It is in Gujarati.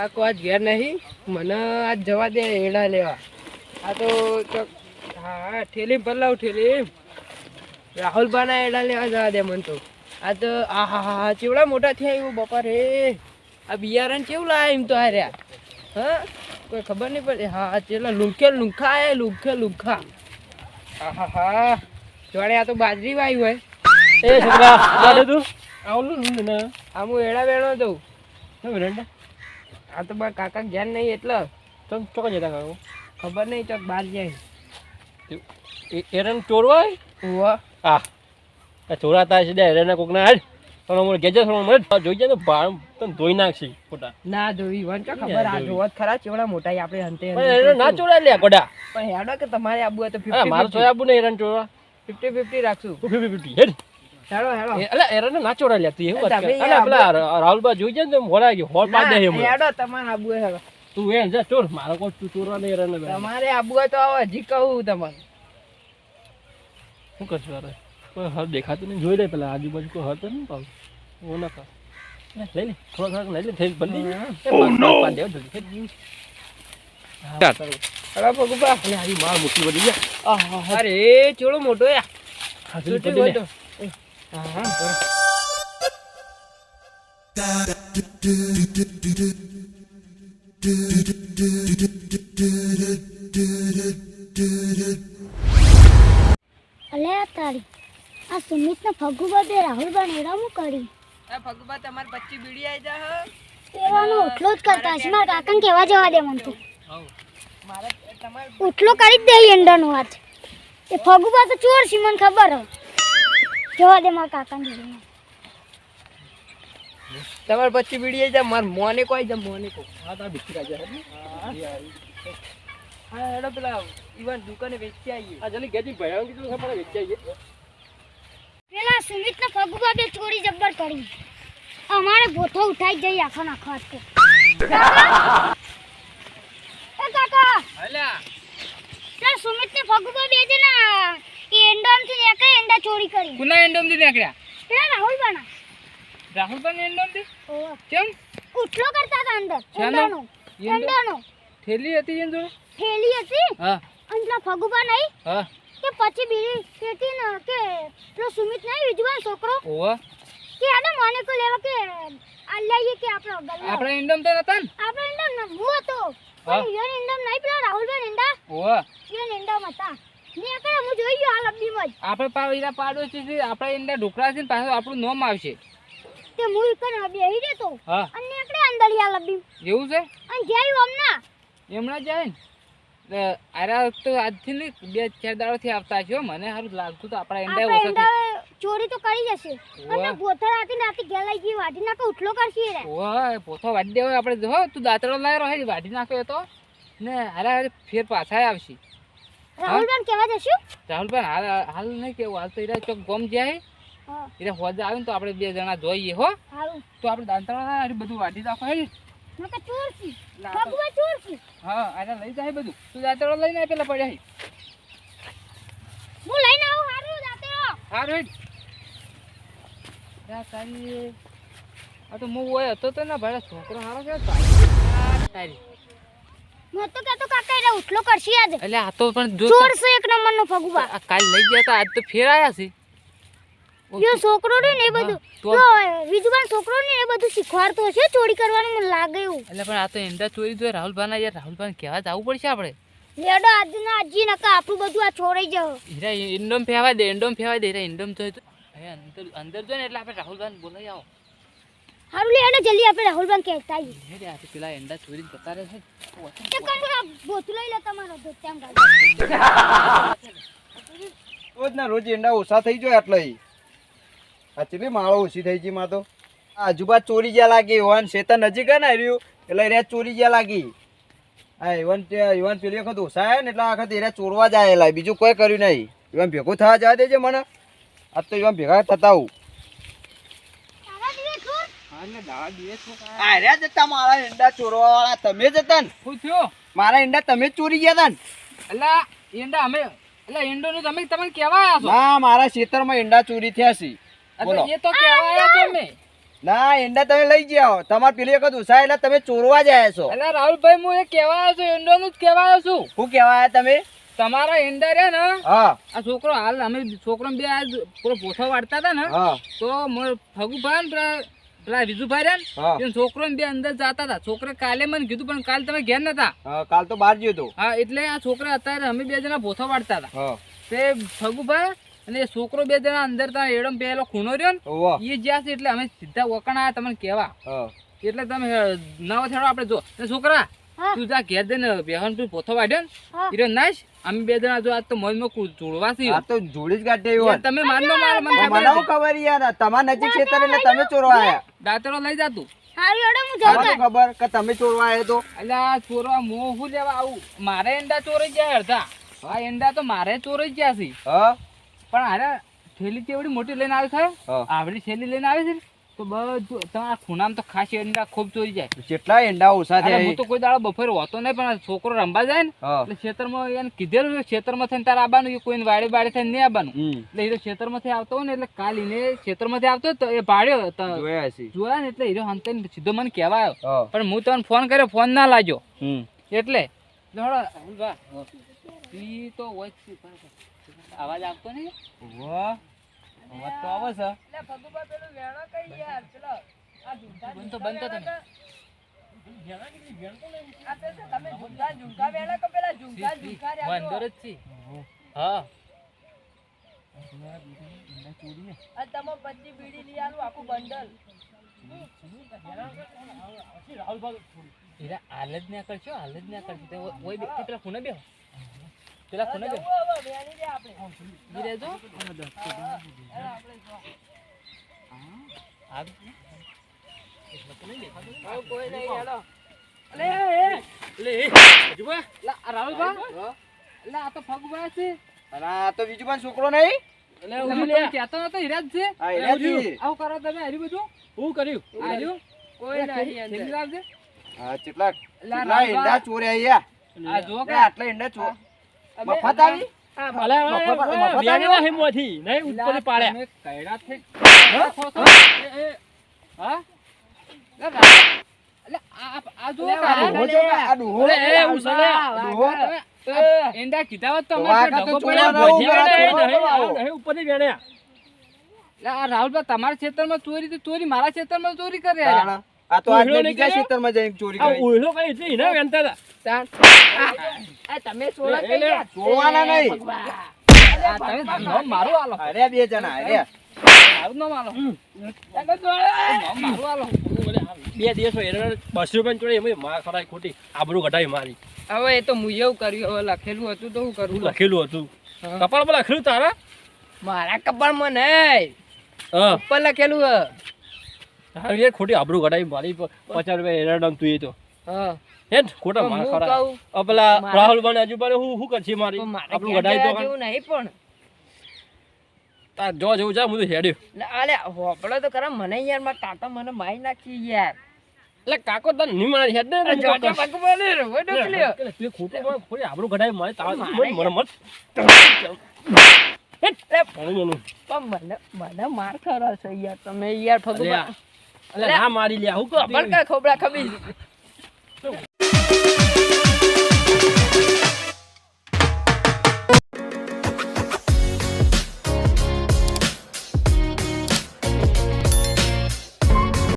કાકો આજ ઘેર નહીં, મને આજ જવા દે એડા લેવા. આ તો હા ઠેલી પલાવ ઠેલી રાહુલ બાના એડા લેવા જવા દે મને તો. આ તો આ હા ચેવડા મોટા થયા એવું બપા રે. આ બિયારણ કેવું લાવે એમ તો હાર્યા. હા કોઈ ખબર નહીં પડે. હા ચેલા લુંખા એ લુંખા. હા હા જોડે આ તો બાજરી વાવી હોય. એ છોકરા આડે તું આવલું ને આ હું એડા વેણો દઉં. શું વેરંડા આ તો મારા કાકા જ્ઞાન નહીં એટલે તમ ચોક જતા કાકો ખબર નહીં ચોક બહાર જાય. એરન ચોરવાય હોવા આ ચોરાતા છે દે એરન કોકના હાડ પણ મને ગેજે મને જોઈ જાય તો ભાર તને ધોઈ નાખશે ખોટા ના જોઈ વન ચો ખબર આ જોવત ખરા ચેવડા મોટા આપણે હંતે પણ એરન ના ચોરાય લે ગોડા. પણ હેડો કે તમારે આબુ હોય તો હા મારો સોય આબુ ને એરન ચોરવા 50-50 રાખશું. 50-50 હેડ હેડો એટલે એરન ના ચોરાય લે તું એવું વાત કર. અલા પેલા રાહુલબા જોઈ જાય ને તો મોડા ગયો હોળ પાડ દે એમ. હેડો તમારે આબુ હોય હેડો તું એ જા ચોર મારો કોઈ તું ચોરવા ને એરન તમારે આબુ હોય તો આવો હજી કહું તમારે શું કરશું અરે કોઈ હર દેખાતું નહીં. જોઈ લે પેલા આજુબાજુ કોઈ હર તો નહીં પાવ ઓ ના કર લઈ લે થોડા લઈ લે થઈ બદલી પાડ દેવ જલ્દી હેડો પગુબા અને આવી માર મુઠ્ઠી વધી ગયા. અરે ચેવડો મોટો યા હાજરી છૂટી પડી હોય તો. હા હા અલે તારી આ સુમિત ને ફગુબા બે રાહુલબા નેરામું કરી એ પગુબા તમાર 25 બીડી આવી જા. તેવાનો ઉઠલો જ કરતા છે. મારા કાકાને કહેવા જવા દે મને તું મારે તમારે ઉઠલો કરી જ દે એંડાનો વાત. એ ફગુબા તો ચોર છે મને ખબર હો. જવા દે મારા કાકાને જોડે. તમારે 25 બીડી આવી જા. માર મોને કોઈ જા મોને કો. હા તાર બિસ્કી કાજે હા હેડો પેલા ઈવન દુકાને વેચી આવીએ. આ જલ્દી ગેજી ભયાવ કીધું ખબર વેચાઈ ગઈ. પેલા સુમિત ને ફગુબા બે ચોરી જબ્બર કરી. અમારે બોથો ઉઠાઈ જઈ આખો નાખો હાથ કે. એ કાકા હલા પેલા સુમિત ને ફગુબા બે છે ને એ એંડામ થી નીકળે એંડા ચોરી કરી. કુના એન્ડમ થી નીકળ્યા? પેલા રાહુલબાના રાહુલ પણ એન્ડમ થી ઓહ કેમ? ઉઠલો કરતા હતા અંદર શાનો? એંડાનો એંડો? એંડાનો થેલી હતી એન જોડે? થેલી હતી હા અને પેલા ફગુબા નહીં હા કે પછી બીડી કેતી ને કે પેલો સુમિત નહીં વિજવાન છોકરો ઓવા કે આને મને કો લેવા કે આ લઈએ કે આપણો ગલ્લો આપણે એન્ડમ તો નતા ને? આપણે એંડમ ન હું હતો હા. પણ યન એંડમ નહીં પેલા રાહુલભાઈ એંડા ઓવા યન એંડમ હતા ને કે હું જોઈ ગયો આ લબ્બીમાં જ આપણે પાવીરા પાડોશી છે. આપણે એન્ડા ઢોકળા છે ને પાછું આપણું નામ આવશે. તે હું કને બેહી રહેતો હા અને નીકળે અંદર આ લબ્બી એવું છે? અને જઈ ઓમના એમણા જાય ને આરા તો આજથી નહીં 2-4 દાડોથી આવતા છે હો. મને સારું લાગતું તો આપણા એન્ડા આપણે ઓછા એંડા ચોરી તો કરી જશે ઓવા. અને ગોથર આતી નાતી ગેલાઈ ગઈ વાડી નાખો ઉઠલો કરશી રે ઓય પોથો વાડી દેવો આપણે. હો તું દાંતડો લાવ્યો હે વાડી નાખ્યો એ તો ને આરા ફેર પાછા આવશે. રાહુલભાઈ કેવા જશું રાહુલભાઈ હાલ નહીં કેવું હાલ તો એરા ચોક ગમ જાય હા એરા હોજા આવે ને તો આપણે 2 જણા જોઈએ હો. હારું તો આપણે દાંતડા બધું વાટી નાખો હે. નકા ચોર છી ના. ફગુબા ચોર છી હા આરા લઈ જાય બધું. તું દાંતડો લઈને આય પેલા પડ્યા હે. હું લઈને આવું હારું જાતે હા રેડ યા તારી આ તો હું ઓય હતો તો ને ભાઈ છોકરો હારો છે તારી. મેં તો કહેતો કાકા એને ઉઠલો કરશી આજ એટલે આ તો પણ જો ચોર છે એક નંબર નો ફગુબા આ કાલ લઈ ગયા તા આજ તો ફેર આયા છે. યો છોકરો ને એ બધું તો યો વિજવાન છોકરો ને એ બધું શીખવાડતો છે ચોરી કરવાનું મને લાગે એવું એટલે પણ આ તો એંડા ચોરી તો રાહુલભાઈ યાર રાહુલભાઈ કહેવા જવું પડશે આપણે. લેડો આજના આજી નકા આપણું બધું આ છોડાઈ જાવ હીરા એન્ડમ ફેવા દે હીરા એન્ડમ જોઈ તો અંદર જો ને એટલે આપણે રાહુલભાઈ બોલાવી આવો. હારું લેડો જલ્દી આપણે રાહુલભાઈ કહેતા આવીએ હેડે આ તો પેલા એંડા ચોરી જતા રહે છે. તે કંકરા બોતું લઈ લે તમારો તો તેમ ગાડી રોજ ના રોજ એંડા ઓછા થઈ જાય એટલે આ ચેટલી માળો ઓછી થઈ ગઈ માં તો આજુબાજ ચોરી જ્યાં લાગી યુવાન શેતર નજીક હે ને રહ્યું એટલે એરિયા ચોરી જ્યાં લાગી હા યુવાન પેલી વખત ઓછા આવ્યા ને એટલે આ વખત એરિયા ચોરવા જ આવેલા બીજું કોઈ કર્યું નહીં. યુવાન ભેગું થવા જવા દેજે મને આજ તો યુવાન ભેગા થતા આવું. આર્યા જતા મારા એંડા ચોરવા વાળા તમે જ હતા ને. શું થયો? મારા એંડા તમે જ ચોરી ગયા હતા ને. એટલે એંડા અમે એટલે એંડો નું તમે તમને કેવા આવ્યા છો? ના મારા ખેતરમાં એંડા ચોરી થયા છે. એટલે બોલો. એ તો કેવા આવ્યા છો અમે. ના ઈંડા તમે લઈ જાઓ, તમારે પેલી વખત ઉષા એટલે તમે ચોરવા જ આવ્યા છો. એટલે રાહુલભાઈ હું એ કહેવા આવ્યો છું, ઈંડોનું જ કહેવા આવ્યો છું. શું કહેવા આવ્યા તમે? તમારા ઈંડા રહ્યા ને, હા આ છોકરો હાલ અમે છોકરો બે આ પૂરો પોથો વાળતા હતા ને, હા તો ફગુભાઈ ને પેલા વિજુભાઈ રહ્યા હા. ને છોકરો બે અંદર જતા હતા. છોકરા કાલે મને કીધું પણ કાલે તમે ઘેર નતા. હા કાલ તો બહાર ગયો તો. હા એટલે આ છોકરા અત્યારે અમે બે જણા પોથો વાળતા હતા. હા તે ફગુભાઈ અને એ છોકરો બે જણા અંદર તા એડમ પેલો ખૂણો રહ્યો ને ઓવા. એ જ્યાં છે એટલે અમે સીધા વકણ આવ્યા તમને કહેવા. હા એટલે તમે નવો થેડો આપણે જો એ છોકરા હા. તું જા ઘેર જઈને બેહન તું પોથો વાઢ્યો ને હા. હીરો નાશ. અમે બે જણા જો આજ તો મોજમાં જોડવા છે. આ તો જોડી જ કાઢી આવ્યો. તમે માનનો મારો મને મને ખબર શું ખબર યાર, તમારા નજીક ખેતર એટલે તમે ચોરવા આવ્યા. દાતરો લઈ જા તું. હારી ઓડો હું મને જાઉં તો ખબર કે તમે ચોરવા આવ્યા તો. એટલે આ ચોરવા મોં શું લેવા આવું? મારે ઈંડા ચોરાઈ ગયા અડધા. આ ઈંડા તો મારે ચોરાઈ ગયા છે. હા પણ હારે થેલી કેવડી મોટી લઈને આવે છે, હા. આવડી થેલી લઈને આવે છે ને, તો બધું તમારા ખૂણામાં તો ખાસ ઈંડા ખૂબ ચોરી જાય. કેટલા ઈંડા ઓછા અરે થયા હું તો કોઈ દાડો બપોરે હોતો નહીં, પણ આ છોકરો રમવા જાય ને હા. એટલે ખેતરમાં એને કીધેલું છે ખેતરમાં થઈને તારે આવવાનું, એ કોઈને વાડે બાડે થઈને નહીં આવવાનું. હમ. એટલે હીરો ખેતરમાંથી આવતો હોય ને એટલે કાલ એને ખેતરમાંથી આવતો તો એ ભાડ્યો જોયા હશે. જોયા ને એટલે હીરો હંતાઈને સીધો મને કહેવા આવ્યો. હા. પણ હું તમને ફોન કર્યો, ફોન ના લાગ્યો. હમ. એટલે ઈ તો હોય જ છે, પણ અવાજ આવતો નહીં. વાહ. અવાજ તો આવે છે. બંધ તો બંધ તો તમે. અંદર જ છે. હા હીરા હાલ જ ના કરશો, હાલ જ ના કરશો. પેલા ખૂણે બેહો, પેલા ખૂણે બેહો. ઈ રહેજો. આ કોઈ નહીં હેલો. અલે એ જુબા લા રાહુલભા, લે આ તો ફગુભા છે. અને આ તો બીજું પણ છોકરો નહીં. એટલે હું તમને કહેતો નતો, હીરા જ છે. આ હીરા જ છે. આવું કરો તમે. હર્યું બધું હું કર્યું? હર્યું કોઈ નહીં અંદર લાવજે. હા કેટલા લા કેટલા રાહુલભા. ઈંડા ચોર્યા અહીંયા. આ જો લે, કે આટલા ઈંડા ચોર મફત આવી. તમે કયડા થઈ. હા લે રાહુલ, એટલે આ જો કે ડોહો જો કે, આ ડોહો. ડોહો. એંડા કીધા હોત તો તો અમારે આ ડગો તો પડ્યો. ચોરવાનો એટલે આ રાહુલભાઈ તમારા ક્ષેત્રમાં ચોરી તો ચોરી, મારા ક્ષેત્રમાં ચોરી કરે. તાણા. આ તો આજના બીજા ક્ષેત્રમાં જઈને ચોરી કરી. તમે સોળા ચોરવાના નહીં. તમે નામ મારું આલો, અરે બે જણા અરે. મારું નામ આલો, નામ મારું આલો. 2 દિવસ ₹200 ચોરી એમ માર ખરાય ખોટી આબરૂ ઘટાવી મારી. હવે એ તો હું એવું કર્યું, હવે લખેલું હતું તો હું કરું. લખેલું હતું કપાળ પર લખેલું તારા. મારા કપાળમાં નહીં, હા ઉપર લખેલું હ. તારી યાર ખોટી આબરૂ ઘટાવી મારી. ₹50 એરડામ તું એ તો હા હે ને ખોટા તો માર હું ખરા. કહું, આ પેલા મારે- રાહુલ બને હજુ પણ હું કરશે મારી તો મારે આબરૂ ઘેર ઘટાવી જવા તો જેવું નહીં પણ. તાર જો જેવું જા હું તો હેડ્યો. લે, અલે હોપડો તો ખરા મને યાર, મારા કાકા મને મારી નાખી યાર. એટલે કાકો તને નહીં મારી હેડ ને જો જો પગ બોલે રે, હોય ડોકલ્યો. તું ખોટું બોલ, ખોટી આબરૂ ઘટાવી મારી તારા મારે મને મત પણ મને માર ખરો છે યાર તમે યાર ફગુબા. અલ્યા ના મારી લે હું કહું પણ કા ખોબડા ખબી.